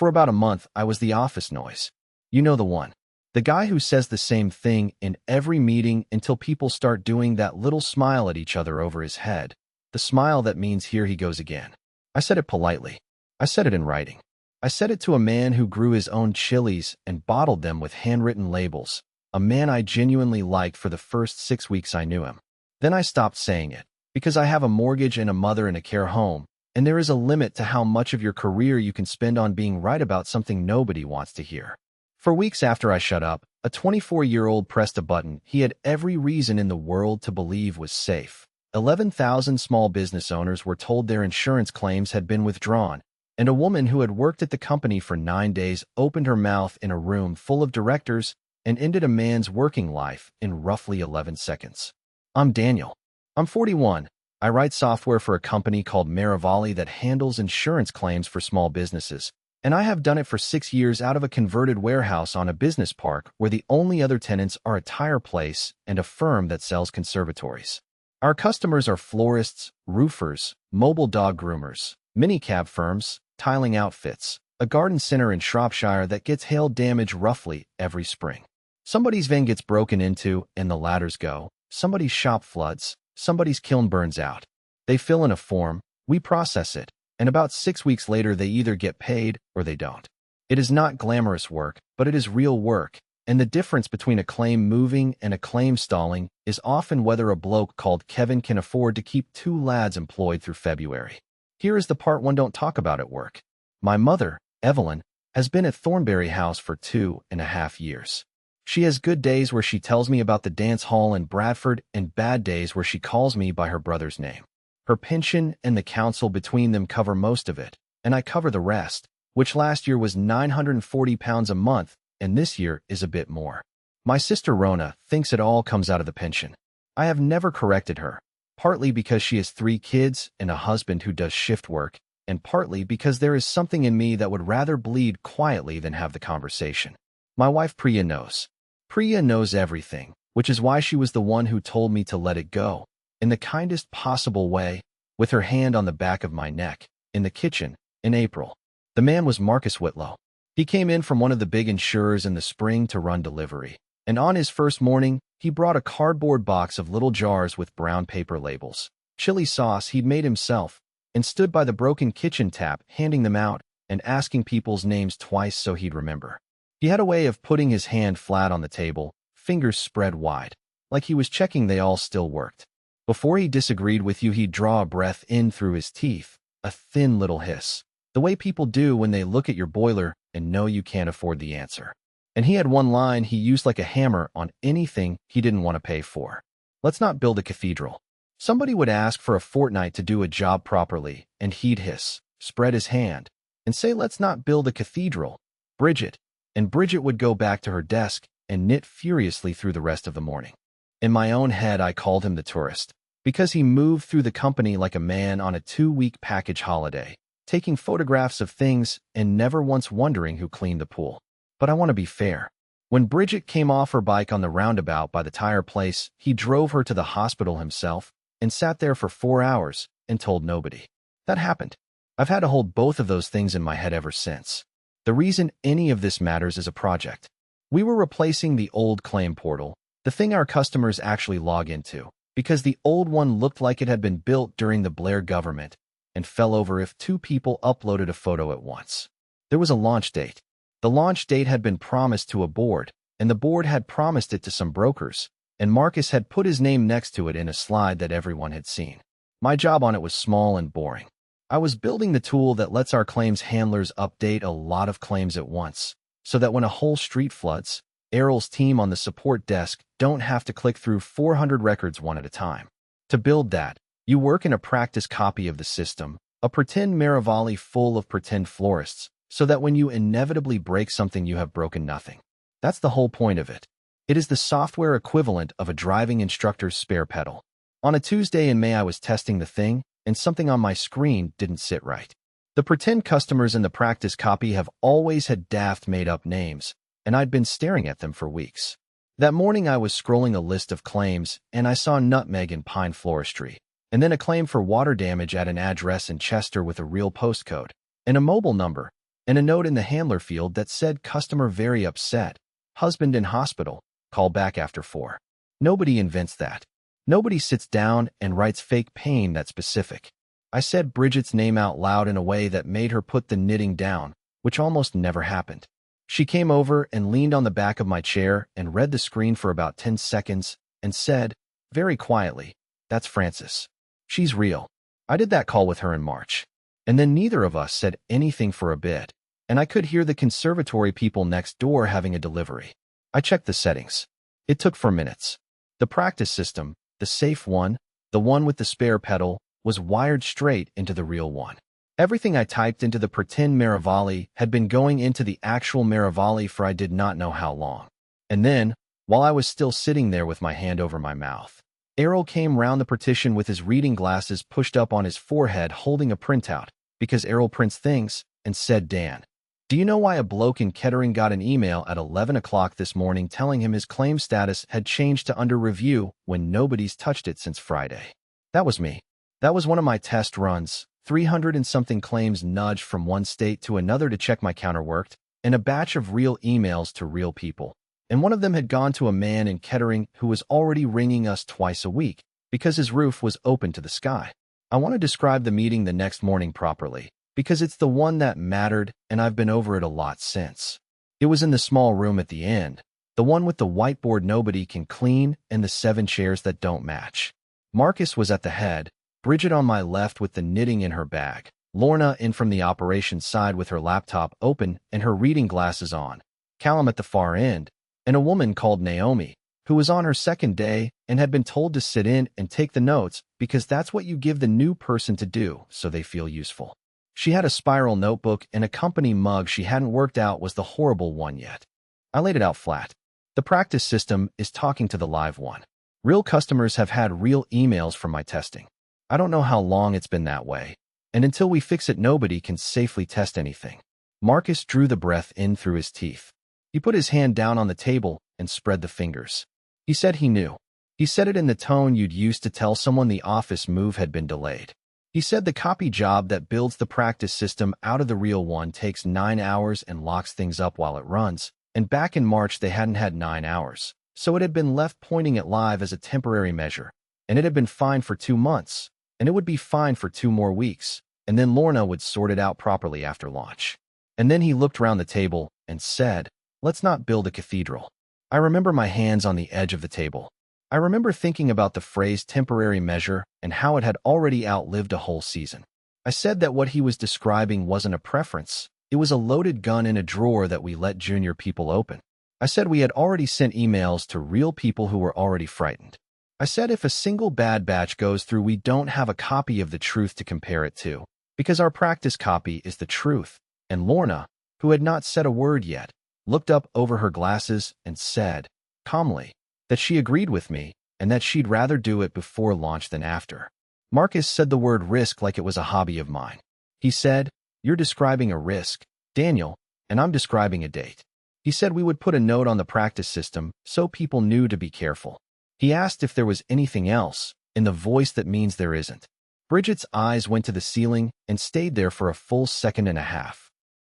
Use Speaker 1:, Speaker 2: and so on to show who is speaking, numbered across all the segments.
Speaker 1: For about a month, I was the office noise. You know the one. The guy who says the same thing in every meeting until people start doing that little smile at each other over his head. The smile that means here he goes again. I said it politely. I said it in writing. I said it to a man who grew his own chilies and bottled them with handwritten labels, a man I genuinely liked for the first 6 weeks I knew him. Then I stopped saying it, because I have a mortgage and a mother in a care home, and there is a limit to how much of your career you can spend on being right about something nobody wants to hear. For weeks after I shut up, a 24-year-old pressed a button he had every reason in the world to believe was safe. 11,000 small business owners were told their insurance claims had been withdrawn, and a woman who had worked at the company for 9 days opened her mouth in a room full of directors and ended a man's working life in roughly 11 seconds. I'm Daniel. I'm 41. I write software for a company called Marivalli that handles insurance claims for small businesses, and I have done it for 6 years out of a converted warehouse on a business park where the only other tenants are a tire place and a firm that sells conservatories. Our customers are florists, roofers, mobile dog groomers, minicab firms, tiling outfits, a garden center in Shropshire that gets hail damage roughly every spring. Somebody's van gets broken into and the ladders go, somebody's shop floods, somebody's kiln burns out. They fill in a form, we process it, and about 6 weeks later they either get paid or they don't. It is not glamorous work, but it is real work, and the difference between a claim moving and a claim stalling is often whether a bloke called Kevin can afford to keep 2 lads employed through February. Here is the part one don't talk about at work. My mother, Evelyn, has been at Thornbury House for 2.5 years. She has good days where she tells me about the dance hall in Bradford and bad days where she calls me by her brother's name. Her pension and the council between them cover most of it, and I cover the rest, which last year was £940 a month, and this year is a bit more. My sister Rhona thinks it all comes out of the pension. I have never corrected her, partly because she has 3 kids and a husband who does shift work, and partly because there is something in me that would rather bleed quietly than have the conversation. My wife Priya knows. Priya knows everything, which is why she was the one who told me to let it go, in the kindest possible way, with her hand on the back of my neck, in the kitchen, in April. The man was Marcus Whitlow. He came in from one of the big insurers in the spring to run delivery, and on his first morning, he brought a cardboard box of little jars with brown paper labels, chili sauce he'd made himself, and stood by the broken kitchen tap handing them out and asking people's names twice so he'd remember. He had a way of putting his hand flat on the table, fingers spread wide, like he was checking they all still worked. Before he disagreed with you, he'd draw a breath in through his teeth, a thin little hiss, the way people do when they look at your boiler and know you can't afford the answer. And he had one line he used like a hammer on anything he didn't want to pay for. Let's not build a cathedral. Somebody would ask for a fortnight to do a job properly, and he'd hiss, spread his hand, and say, let's not build a cathedral, Bridget. And Bridget would go back to her desk and knit furiously through the rest of the morning. In my own head, I called him the tourist, because he moved through the company like a man on a 2-week package holiday, taking photographs of things and never once wondering who cleaned the pool. But I want to be fair. When Bridget came off her bike on the roundabout by the tire place, he drove her to the hospital himself and sat there for 4 hours and told nobody. That happened. I've had to hold both of those things in my head ever since. The reason any of this matters is a project. We were replacing the old claim portal, the thing our customers actually log into, because the old one looked like it had been built during the Blair government and fell over if 2 people uploaded a photo at once. There was a launch date. The launch date had been promised to a board, and the board had promised it to some brokers, and Marcus had put his name next to it in a slide that everyone had seen. My job on it was small and boring. I was building the tool that lets our claims handlers update a lot of claims at once, so that when a whole street floods, Errol's team on the support desk don't have to click through 400 records one at a time. To build that, you work in a practice copy of the system, a pretend Marivalli full of pretend florists, so that when you inevitably break something you have broken nothing. That's the whole point of it. It is the software equivalent of a driving instructor's spare pedal. On a Tuesday in May I was testing the thing, and something on my screen didn't sit right. The pretend customers in the practice copy have always had daft made-up names, and I'd been staring at them for weeks. That morning I was scrolling a list of claims, and I saw nutmeg and pine floristry, and then a claim for water damage at an address in Chester with a real postcode, and a mobile number, and a note in the handler field that said customer very upset, husband in hospital, call back after 4. Nobody invents that. Nobody sits down and writes fake pain that specific. I said Bridget's name out loud in a way that made her put the knitting down, which almost never happened. She came over and leaned on the back of my chair and read the screen for about 10 seconds and said, very quietly, that's Frances. She's real. I did that call with her in March. And then neither of us said anything for a bit, and I could hear the conservatory people next door having a delivery. I checked the settings. It took 4 minutes. The practice system, the safe one, the one with the spare pedal, was wired straight into the real one. Everything I typed into the pretend Marivalli had been going into the actual Marivalli for I did not know how long. And then, while I was still sitting there with my hand over my mouth, Errol came round the partition with his reading glasses pushed up on his forehead holding a printout, because Errol prints things, and said, Dan, do you know why a bloke in Kettering got an email at 11 o'clock this morning telling him his claim status had changed to under review when nobody's touched it since Friday? That was me. That was one of my test runs. 300 and something claims nudged from one state to another to check my counter worked, and a batch of real emails to real people. And one of them had gone to a man in Kettering who was already ringing us twice a week because his roof was open to the sky. I want to describe the meeting the next morning properly because it's the one that mattered and I've been over it a lot since. It was in the small room at the end, the one with the whiteboard nobody can clean and the 7 chairs that don't match. Marcus was at the head, Bridget on my left with the knitting in her bag, Rhona in from the operations side with her laptop open and her reading glasses on, Callum at the far end, and a woman called Naomi, who was on her second day and had been told to sit in and take the notes because that's what you give the new person to do so they feel useful. She had a spiral notebook and a company mug she hadn't worked out was the horrible one yet. I laid it out flat. The practice system is talking to the live one. Real customers have had real emails from my testing. I don't know how long it's been that way, and until we fix it nobody can safely test anything. Marcus drew the breath in through his teeth. He put his hand down on the table and spread the fingers. He said he knew. He said it in the tone you'd use to tell someone the office move had been delayed. He said the copy job that builds the practice system out of the real one takes 9 hours and locks things up while it runs, and back in March they hadn't had 9 hours, so it had been left pointing at live as a temporary measure, and it had been fine for 2 months. And it would be fine for 2 more weeks, and then Rhona would sort it out properly after launch. And then he looked round the table and said, let's not build a cathedral. I remember my hands on the edge of the table. I remember thinking about the phrase temporary measure and how it had already outlived a whole season. I said that what he was describing wasn't a preference. It was a loaded gun in a drawer that we let junior people open. I said we had already sent emails to real people who were already frightened. I said if a single bad batch goes through we don't have a copy of the truth to compare it to, because our practice copy is the truth, and Rhona, who had not said a word yet, looked up over her glasses and said, calmly, that she agreed with me and that she'd rather do it before launch than after. Marcus said the word risk like it was a hobby of mine. He said, you're describing a risk, Daniel, and I'm describing a date. He said we would put a note on the practice system so people knew to be careful. He asked if there was anything else, in the voice that means there isn't. Bridget's eyes went to the ceiling and stayed there for a full 1.5 seconds.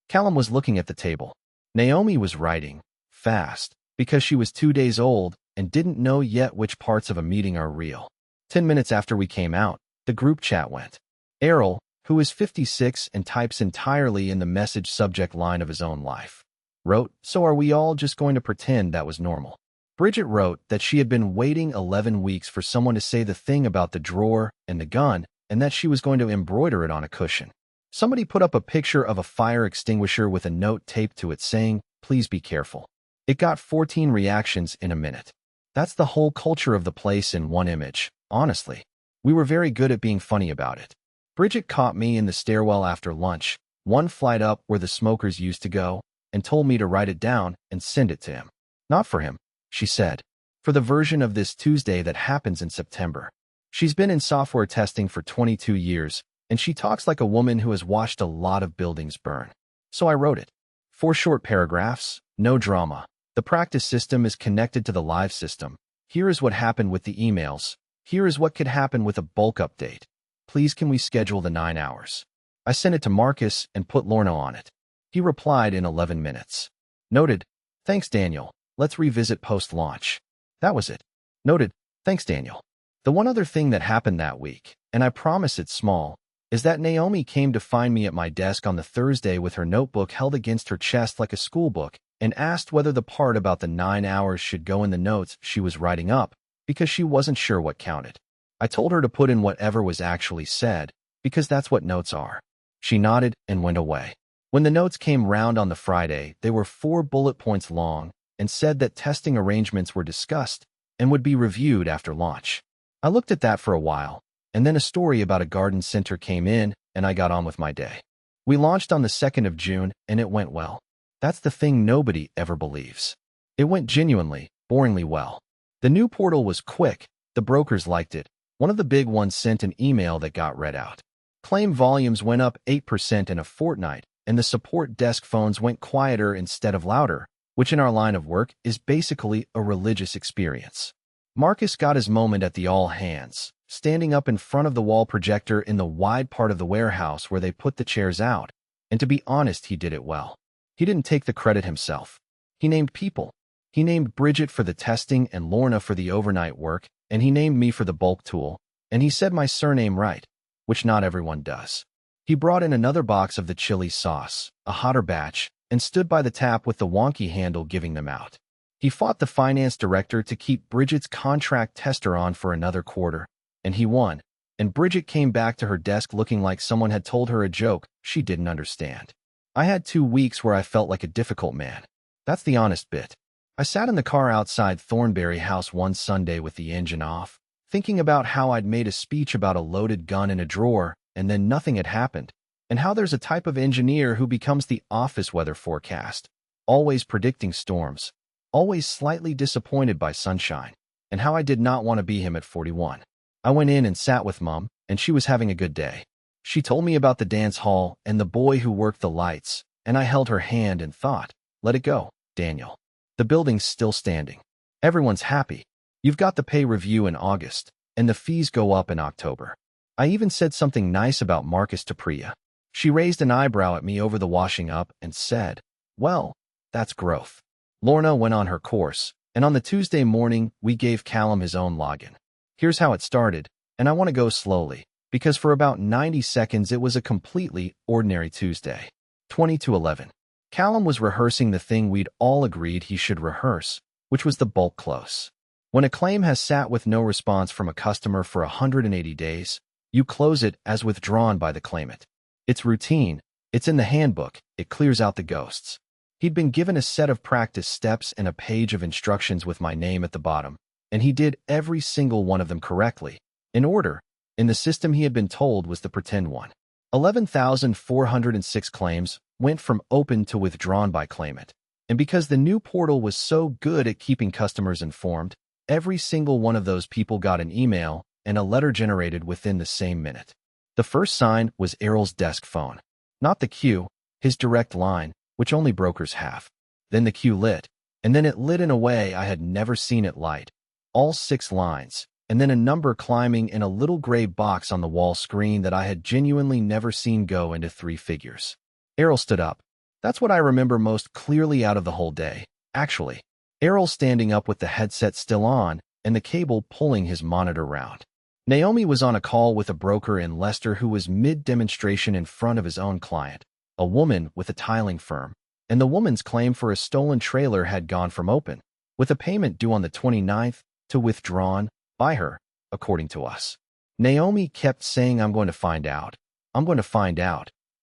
Speaker 1: Callum was looking at the table. Naomi was writing, fast, because she was 2 days old and didn't know yet which parts of a meeting are real. 10 minutes after we came out, the group chat went. Errol, who is 56 and types entirely in the message subject line of his own life, wrote, so are we all just going to pretend that was normal? Bridget wrote that she had been waiting 11 weeks for someone to say the thing about the drawer and the gun, and that she was going to embroider it on a cushion. Somebody put up a picture of a fire extinguisher with a note taped to it saying, please be careful. It got 14 reactions in a minute. That's the whole culture of the place in one image, honestly. We were very good at being funny about it. Bridget caught me in the stairwell after lunch, one flight up where the smokers used to go, and told me to write it down and send it to him. Not for him, she said, for the version of this Tuesday that happens in September. She's been in software testing for 22 years, and she talks like a woman who has watched a lot of buildings burn. So I wrote it. 4 short paragraphs, no drama. The practice system is connected to the live system. Here is what happened with the emails. Here is what could happen with a bulk update. Please can we schedule the 9 hours? I sent it to Marcus and put Rhona on it. He replied in 11 minutes. Noted. Thanks, Daniel. Let's revisit post-launch. That was it. Noted. Thanks, Daniel. The one other thing that happened that week, and I promise it's small, is that Naomi came to find me at my desk on the Thursday with her notebook held against her chest like a schoolbook and asked whether the part about the 9 hours should go in the notes she was writing up because she wasn't sure what counted. I told her to put in whatever was actually said because that's what notes are. She nodded and went away. When the notes came round on the Friday, they were 4 bullet points long and said that testing arrangements were discussed and would be reviewed after launch. I looked at that for a while, and then a story about a garden center came in, and I got on with my day. We launched on the 2nd of June, and it went well. That's the thing nobody ever believes. It went genuinely, boringly well. The new portal was quick, the brokers liked it. One of the big ones sent an email that got read out. Claim volumes went up 8% in a fortnight, and the support desk phones went quieter instead of louder, which in our line of work is basically a religious experience. Marcus got his moment at the all-hands, standing up in front of the wall projector in the wide part of the warehouse where they put the chairs out, and to be honest, he did it well. He didn't take the credit himself. He named people. He named Bridget for the testing and Rhona for the overnight work, and he named me for the bulk tool, and he said my surname right, which not everyone does. He brought in another box of the chili sauce, a hotter batch, and stood by the tap with the wonky handle giving them out. He fought the finance director to keep Bridget's contract tester on for another quarter, and he won, and Bridget came back to her desk looking like someone had told her a joke she didn't understand. I had 2 weeks where I felt like a difficult man. That's the honest bit. I sat in the car outside Thornberry House one Sunday with the engine off, thinking about how I'd made a speech about a loaded gun in a drawer, and then nothing had happened, and how there's a type of engineer who becomes the office weather forecast, always predicting storms, always slightly disappointed by sunshine, and how I did not want to be him at 41. I went in and sat with Mom, and she was having a good day. She told me about the dance hall and the boy who worked the lights, and I held her hand and thought, let it go, Daniel. The building's still standing. Everyone's happy. You've got the pay review in August, and the fees go up in October. I even said something nice about Marcus to Priya. She raised an eyebrow at me over the washing up and said, well, that's growth. Rhona went on her course, and on the Tuesday morning, we gave Callum his own login. Here's how it started, and I want to go slowly, because for about 90 seconds it was a completely ordinary Tuesday. 20 to 11. Callum was rehearsing the thing we'd all agreed he should rehearse, which was the bulk close. When a claim has sat with no response from a customer for 180 days, you close it as withdrawn by the claimant. It's routine, it's in the handbook, it clears out the ghosts. He'd been given a set of practice steps and a page of instructions with my name at the bottom, and he did every single one of them correctly, in order, in the system he had been told was the pretend one. 11,406 claims went from open to withdrawn by claimant, and because the new portal was so good at keeping customers informed, every single one of those people got an email and a letter generated within the same minute. The first sign was Errol's desk phone, not the queue, his direct line, which only brokers have. Then the queue lit, and then it lit in a way I had never seen it light. All 6 lines, and then a number climbing in a little gray box on the wall screen that I had genuinely never seen go into 3 figures. Errol stood up. That's what I remember most clearly out of the whole day, actually. Errol standing up with the headset still on and the cable pulling his monitor round. Naomi was on a call with a broker in Leicester who was mid-demonstration in front of his own client, a woman with a tiling firm, and the woman's claim for a stolen trailer had gone from open, with a payment due on the 29th, to withdrawn by her, according to us. Naomi kept saying, I'm going to find out,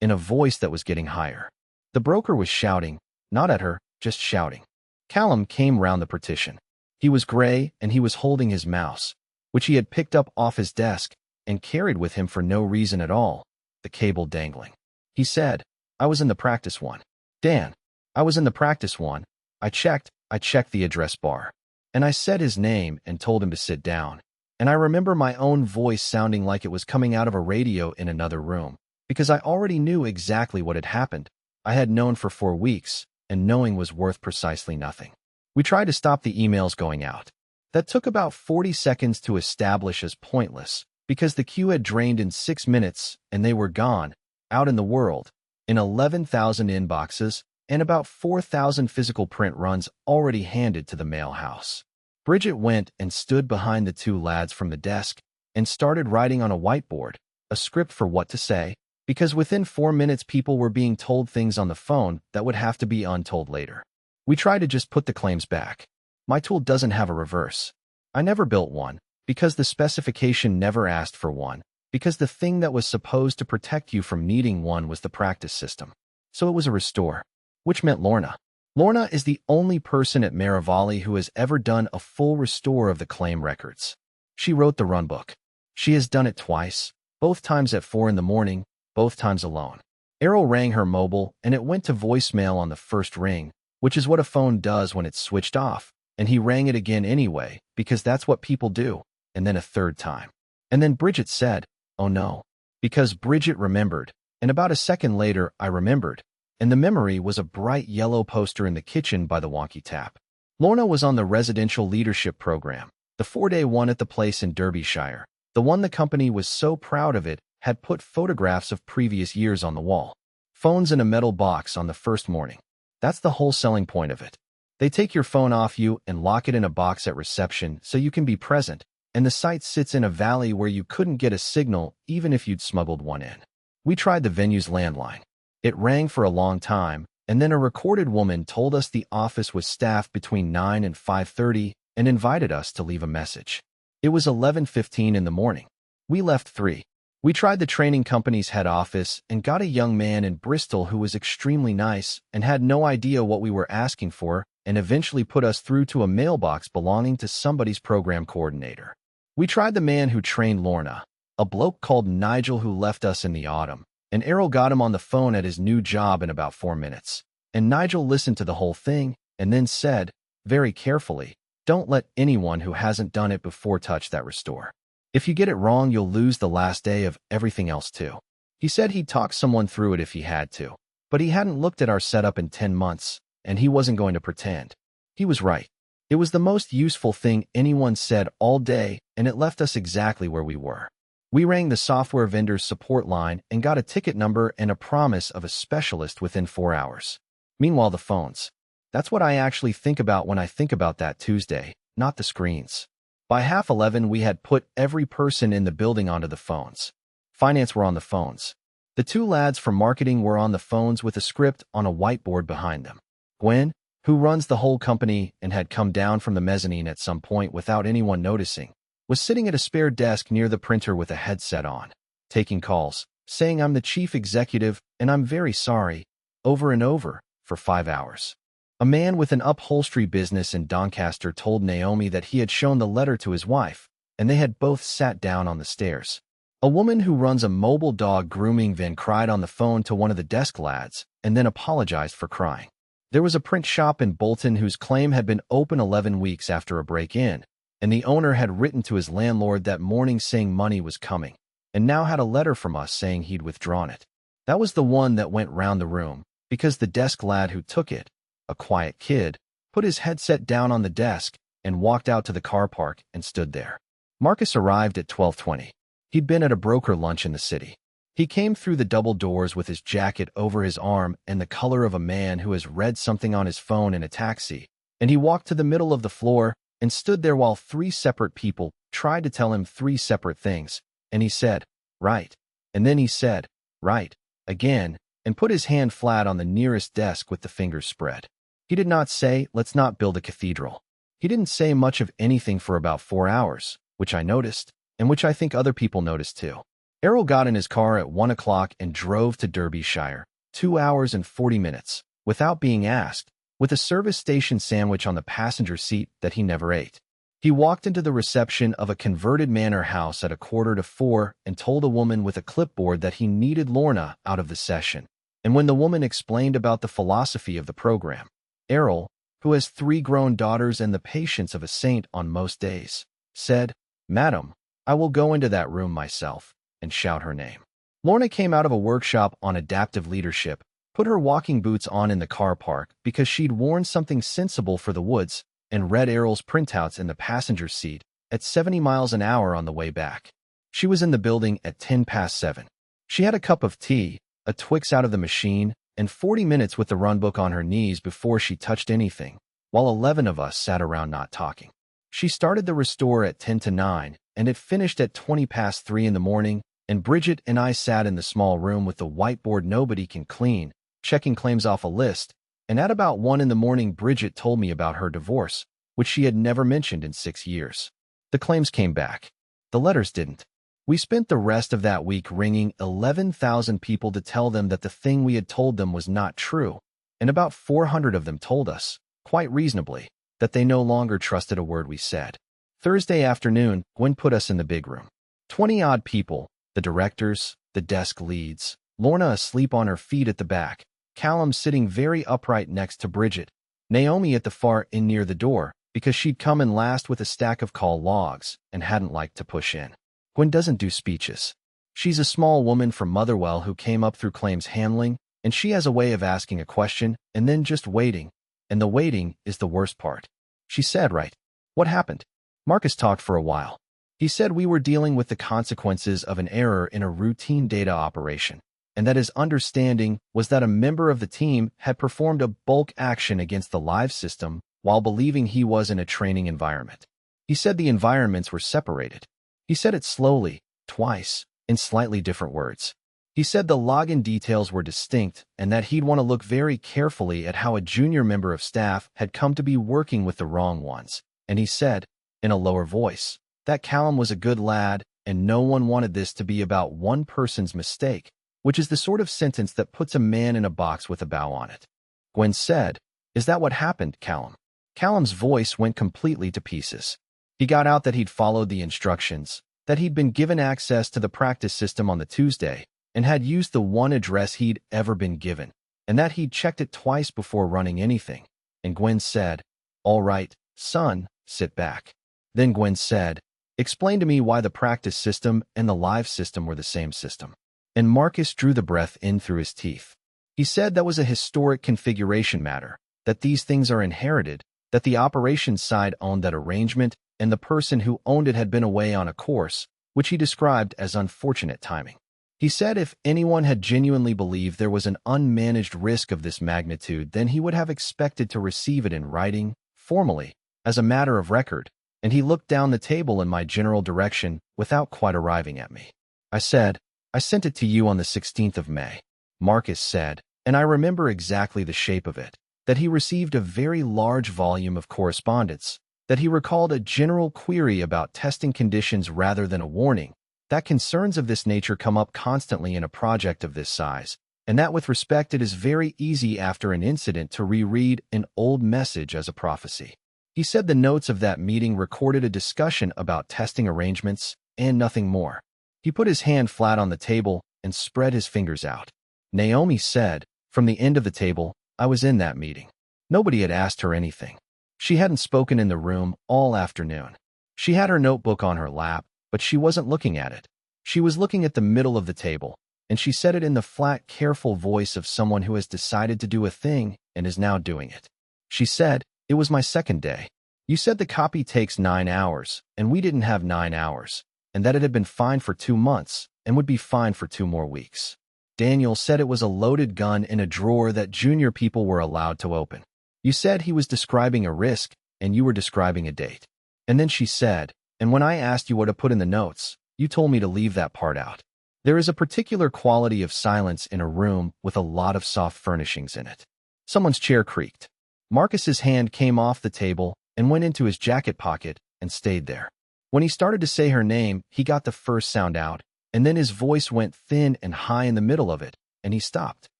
Speaker 1: in a voice that was getting higher. The broker was shouting, not at her, just shouting. Callum came round the partition. He was gray and he was holding his mouse, which he had picked up off his desk and carried with him for no reason at all, the cable dangling. He said, I was in the practice one. Dan, I was in the practice one. I checked the address bar. And I said his name and told him to sit down. And I remember my own voice sounding like it was coming out of a radio in another room, because I already knew exactly what had happened. I had known for 4 weeks, and knowing was worth precisely nothing. We tried to stop the emails going out. That took about 40 seconds to establish as pointless, because the queue had drained in 6 minutes, and they were gone, out in the world, in 11,000 inboxes, and about 4,000 physical print runs already handed to the mail house. Bridget went and stood behind the two lads from the desk and started writing on a whiteboard, a script for what to say, because within 4 minutes people were being told things on the phone that would have to be untold later. We tried to just put the claims back. My tool doesn't have a reverse. I never built one, because the specification never asked for one, because the thing that was supposed to protect you from needing one was the practice system. So it was a restore, which meant Lorna. Lorna is the only person at Marivalli who has ever done a full restore of the claim records. She wrote the runbook. She has done it twice, both times at 4 in the morning, both times alone. Errol rang her mobile, and it went to voicemail on the first ring, which is what a phone does when it's switched off, and he rang it again anyway, because that's what people do, and then a third time. And then Bridget said, "Oh no," because Bridget remembered, and about a second later I remembered, and the memory was a bright yellow poster in the kitchen by the wonky tap. Lorna was on the residential leadership program, the 4-day one at the place in Derbyshire. The one the company was so proud of it had put photographs of previous years on the wall. Phones in a metal box on the first morning. That's the whole selling point of it. They take your phone off you and lock it in a box at reception so you can be present, and the site sits in a valley where you couldn't get a signal even if you'd smuggled one in. We tried the venue's landline. It rang for a long time, and then a recorded woman told us the office was staffed between 9 and 5:30 and invited us to leave a message. It was 11:15 in the morning. We left 3. We tried the training company's head office and got a young man in Bristol who was extremely nice and had no idea what we were asking for and eventually put us through to a mailbox belonging to somebody's program coordinator. We tried the man who trained Lorna, a bloke called Nigel who left us in the autumn, and Errol got him on the phone at his new job in about 4 minutes. And Nigel listened to the whole thing and then said, very carefully, "Don't let anyone who hasn't done it before touch that restore. If you get it wrong, you'll lose the last day of everything else too." He said he'd talk someone through it if he had to, but he hadn't looked at our setup in 10 months, and he wasn't going to pretend. He was right. It was the most useful thing anyone said all day, and it left us exactly where we were. We rang the software vendor's support line and got a ticket number and a promise of a specialist within 4 hours. Meanwhile, the phones. That's what I actually think about when I think about that Tuesday, not the screens. By 11:30, we had put every person in the building onto the phones. Finance were on the phones. The 2 lads from marketing were on the phones with a script on a whiteboard behind them. Gwen, who runs the whole company and had come down from the mezzanine at some point without anyone noticing, was sitting at a spare desk near the printer with a headset on, taking calls, saying "I'm the chief executive and I'm very sorry," over and over, for 5 hours. A man with an upholstery business in Doncaster told Naomi that he had shown the letter to his wife, and they had both sat down on the stairs. A woman who runs a mobile dog grooming van cried on the phone to one of the desk lads and then apologized for crying. There was a print shop in Bolton whose claim had been open 11 weeks after a break-in, and the owner had written to his landlord that morning saying money was coming, and now had a letter from us saying he'd withdrawn it. That was the one that went round the room, because the desk lad who took it, a quiet kid, put his headset down on the desk and walked out to the car park and stood there. Marcus arrived at 12:20. He'd been at a broker lunch in the city. He came through the double doors with his jacket over his arm and the color of a man who has read something on his phone in a taxi, and he walked to the middle of the floor and stood there while 3 separate people tried to tell him 3 separate things, and he said, "Right," and then he said, "Right," again, and put his hand flat on the nearest desk with the fingers spread. He did not say, "Let's not build a cathedral." He didn't say much of anything for about 4 hours, which I noticed, and which I think other people noticed too. Errol got in his car at 1 o'clock and drove to Derbyshire, 2 hours and 40 minutes, without being asked, with a service station sandwich on the passenger seat that he never ate. He walked into the reception of a converted manor house at 3:45 and told a woman with a clipboard that he needed Lorna out of the session. And when the woman explained about the philosophy of the program, Errol, who has 3 grown daughters and the patience of a saint on most days, said, "Madam, I will go into that room myself," and shout her name. Lorna came out of a workshop on adaptive leadership, put her walking boots on in the car park because she'd worn something sensible for the woods, and read Errol's printouts in the passenger seat at 70 miles an hour on the way back. She was in the building at 7:10. She had a cup of tea, a Twix out of the machine, and 40 minutes with the runbook on her knees before she touched anything, while 11 of us sat around not talking. She started the restore at 10 to 9, and it finished at 20 past 3 in the morning, and Bridget and I sat in the small room with the whiteboard nobody can clean, checking claims off a list, and at about 1 in the morning Bridget told me about her divorce, which she had never mentioned in 6 years. The claims came back. The letters didn't. We spent the rest of that week ringing 11,000 people to tell them that the thing we had told them was not true, and about 400 of them told us, quite reasonably, that they no longer trusted a word we said. Thursday afternoon, Gwen put us in the big room. 20-odd people, the directors, the desk leads, Rhona asleep on her feet at the back, Callum sitting very upright next to Bridget, Naomi at the far end near the door, because she'd come in last with a stack of call logs and hadn't liked to push in. Gwen doesn't do speeches. She's a small woman from Motherwell who came up through claims handling, and she has a way of asking a question and then just waiting, and the waiting is the worst part. She said, "Right. What happened?" Marcus talked for a while. He said we were dealing with the consequences of an error in a routine data operation, and that his understanding was that a member of the team had performed a bulk action against the live system while believing he was in a training environment. He said the environments were separated. He said it slowly, twice, in slightly different words. He said the login details were distinct and that he'd want to look very carefully at how a junior member of staff had come to be working with the wrong ones. And he said, in a lower voice, that Callum was a good lad and no one wanted this to be about one person's mistake, which is the sort of sentence that puts a man in a box with a bow on it. Gwen said, "Is that what happened, Callum?" Callum's voice went completely to pieces. He got out that he'd followed the instructions, that he'd been given access to the practice system on the Tuesday, and had used the one address he'd ever been given, and that he'd checked it twice before running anything. And Gwen said, "All right, son, sit back." Then Gwen said, "Explain to me why the practice system and the live system were the same system." And Marcus drew the breath in through his teeth. He said that was a historic configuration matter, that these things are inherited, that the operations side owned that arrangement, and the person who owned it had been away on a course, which he described as unfortunate timing. He said if anyone had genuinely believed there was an unmanaged risk of this magnitude, then he would have expected to receive it in writing, formally, as a matter of record, and he looked down the table in my general direction without quite arriving at me. I said, "I sent it to you on the 16th of May. Marcus said, and I remember exactly the shape of it, that he received a very large volume of correspondence, that he recalled a general query about testing conditions rather than a warning, that concerns of this nature come up constantly in a project of this size, and that with respect it is very easy after an incident to reread an old message as a prophecy." He said the notes of that meeting recorded a discussion about testing arrangements and nothing more. He put his hand flat on the table and spread his fingers out. Naomi said, from the end of the table, "I was in that meeting." Nobody had asked her anything. She hadn't spoken in the room all afternoon. She had her notebook on her lap, but she wasn't looking at it. She was looking at the middle of the table, and she said it in the flat, careful voice of someone who has decided to do a thing and is now doing it. She said, "It was my second day. You said the copy takes 9 hours, and we didn't have 9 hours, and that it had been fine for 2 months and would be fine for 2 more weeks. Daniel said it was a loaded gun in a drawer that junior people were allowed to open. You said he was describing a risk, and you were describing a date." And then she said, "And when I asked you what to put in the notes, you told me to leave that part out." There is a particular quality of silence in a room with a lot of soft furnishings in it. Someone's chair creaked. Marcus's hand came off the table and went into his jacket pocket and stayed there. When he started to say her name, he got the first sound out, and then his voice went thin and high in the middle of it, and he stopped.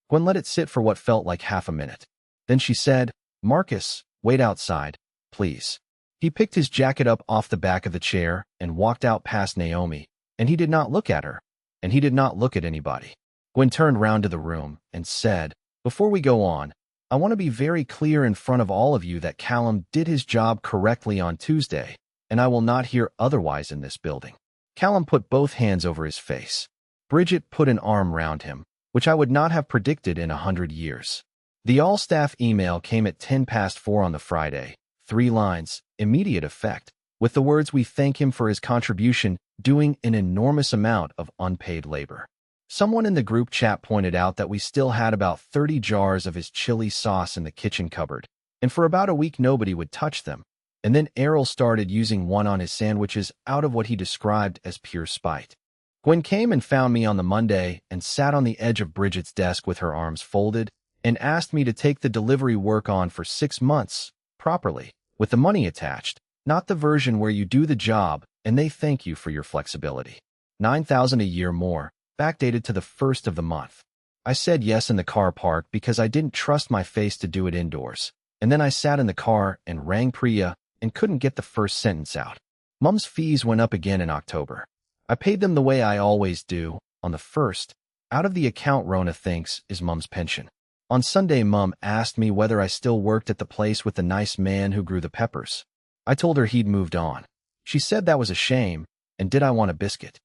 Speaker 1: Gwen let it sit for what felt like half a minute. Then she said, "Marcus, wait outside, please." He picked his jacket up off the back of the chair and walked out past Naomi, and he did not look at her, and he did not look at anybody. Gwen turned round to the room and said, "Before we go on, I want to be very clear in front of all of you that Callum did his job correctly on Tuesday, and I will not hear otherwise in this building." Callum put both hands over his face. Bridget put an arm round him, which I would not have predicted in 100 years. The all-staff email came at 10 past 4 on the Friday, 3 lines, immediate effect, with the words, "We thank him for his contribution, doing an enormous amount of unpaid labor." Someone in the group chat pointed out that we still had about 30 jars of his chili sauce in the kitchen cupboard, and for about a week nobody would touch them. And then Errol started using one on his sandwiches out of what he described as pure spite. Gwen came and found me on the Monday and sat on the edge of Bridget's desk with her arms folded and asked me to take the delivery work on for 6 months, properly, with the money attached, not the version where you do the job and they thank you for your flexibility. $9,000 a year more, backdated to the first of the month. I said yes in the car park because I didn't trust my face to do it indoors, and then I sat in the car and rang Priya and couldn't get the first sentence out. Mum's fees went up again in October. I paid them the way I always do, on the 1st, out of the account Rhona thinks is Mum's pension. On Sunday, Mum asked me whether I still worked at the place with the nice man who grew the peppers. I told her he'd moved on. She said that was a shame, and did I want a biscuit?